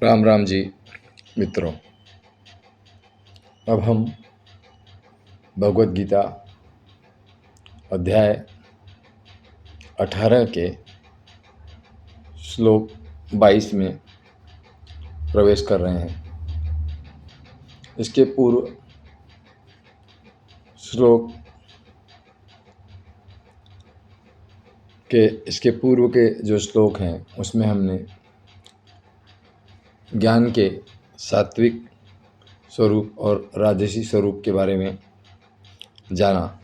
राम राम जी मित्रों। अब हम भगवत गीता अध्याय 18 के श्लोक 22 में प्रवेश कर रहे हैं। इसके पूर्व श्लोक इसके पूर्व के जो श्लोक हैं उसमें हमने ज्ञान के सात्विक स्वरूप और राजसी स्वरूप के बारे में जाना।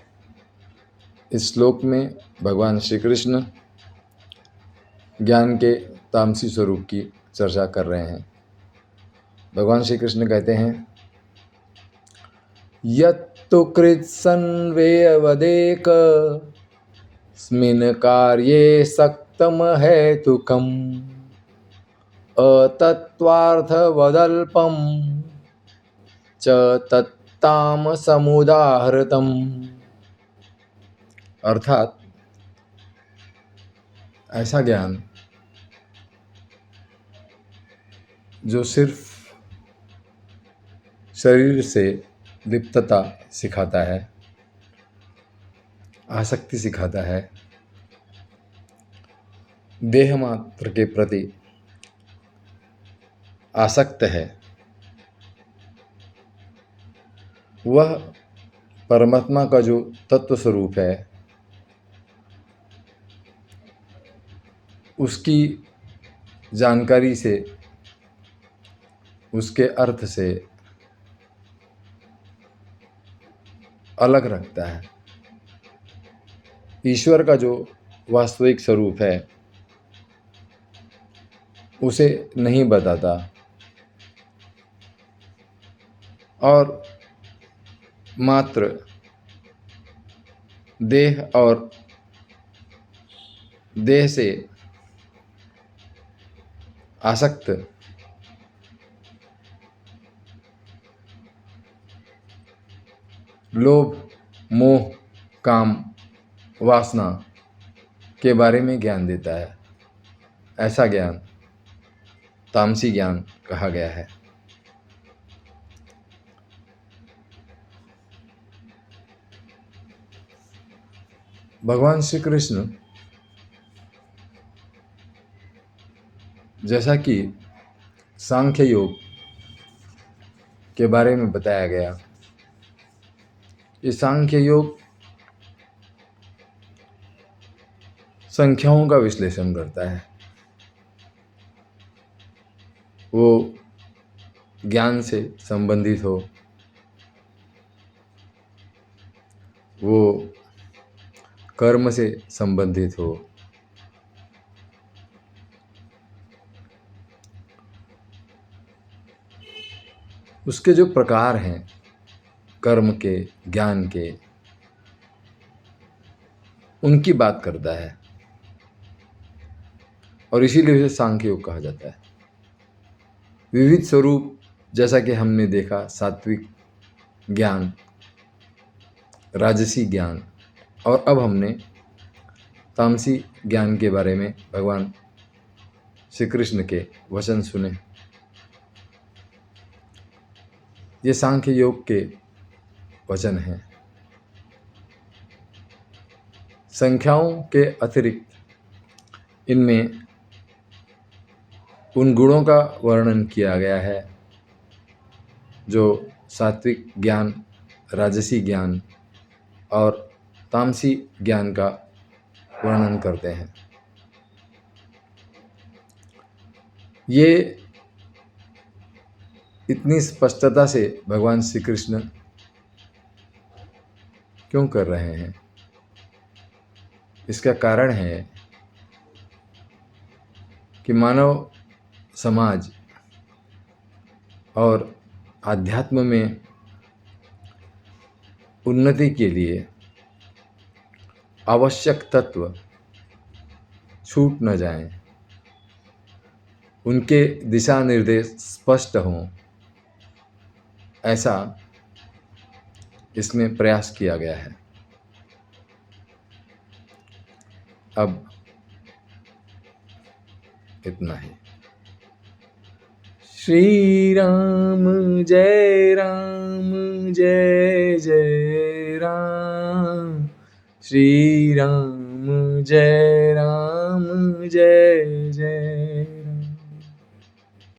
इस श्लोक में भगवान श्री कृष्ण ज्ञान के तामसी स्वरूप की चर्चा कर रहे हैं। भगवान श्री कृष्ण कहते हैं, यत्तु कृत्सन्वेवदेक स्मिन् कार्ये सक्तम हेतुकम् अतत्त्वार्थवदल्पं च तत्तामसमुदाहृतम्। अर्थात ऐसा ज्ञान जो सिर्फ शरीर से लिप्तता सिखाता है, आसक्ति सिखाता है, देह मात्र के प्रति आसक्त है, वह परमात्मा का जो तत्व स्वरूप है उसकी जानकारी से, उसके अर्थ से अलग रखता है। ईश्वर का जो वास्तविक स्वरूप है उसे नहीं बताता और मात्र देह और देह से आसक्त लोभ, मोह, काम, वासना के बारे में ज्ञान देता है। ऐसा ज्ञान तामसी ज्ञान कहा गया है। भगवान श्री कृष्ण, जैसा कि सांख्य योग के बारे में बताया गया, ये सांख्य योग संख्याओं का विश्लेषण करता है। वो ज्ञान से संबंधित हो, वो कर्म से संबंधित हो, उसके जो प्रकार हैं कर्म के, ज्ञान के, उनकी बात करता है और इसीलिए उसे सांख्य योग कहा जाता है। विविध स्वरूप, जैसा कि हमने देखा, सात्विक ज्ञान, राजसी ज्ञान, और अब हमने तामसी ज्ञान के बारे में भगवान श्री कृष्ण के वचन सुने। ये सांख्य योग के वचन हैं। संख्याओं के अतिरिक्त इनमें उन गुणों का वर्णन किया गया है जो सात्विक ज्ञान, राजसी ज्ञान और तामसी ज्ञान का वर्णन करते हैं। ये इतनी स्पष्टता से भगवान श्री कृष्ण क्यों कर रहे हैं? इसका कारण है कि मानव समाज और आध्यात्म में उन्नति के लिए आवश्यक तत्व छूट न जाएं, उनके दिशा निर्देश स्पष्ट हों, ऐसा इसमें प्रयास किया गया है। अब इतना ही। श्री राम जय जय राम, श्री राम जय जय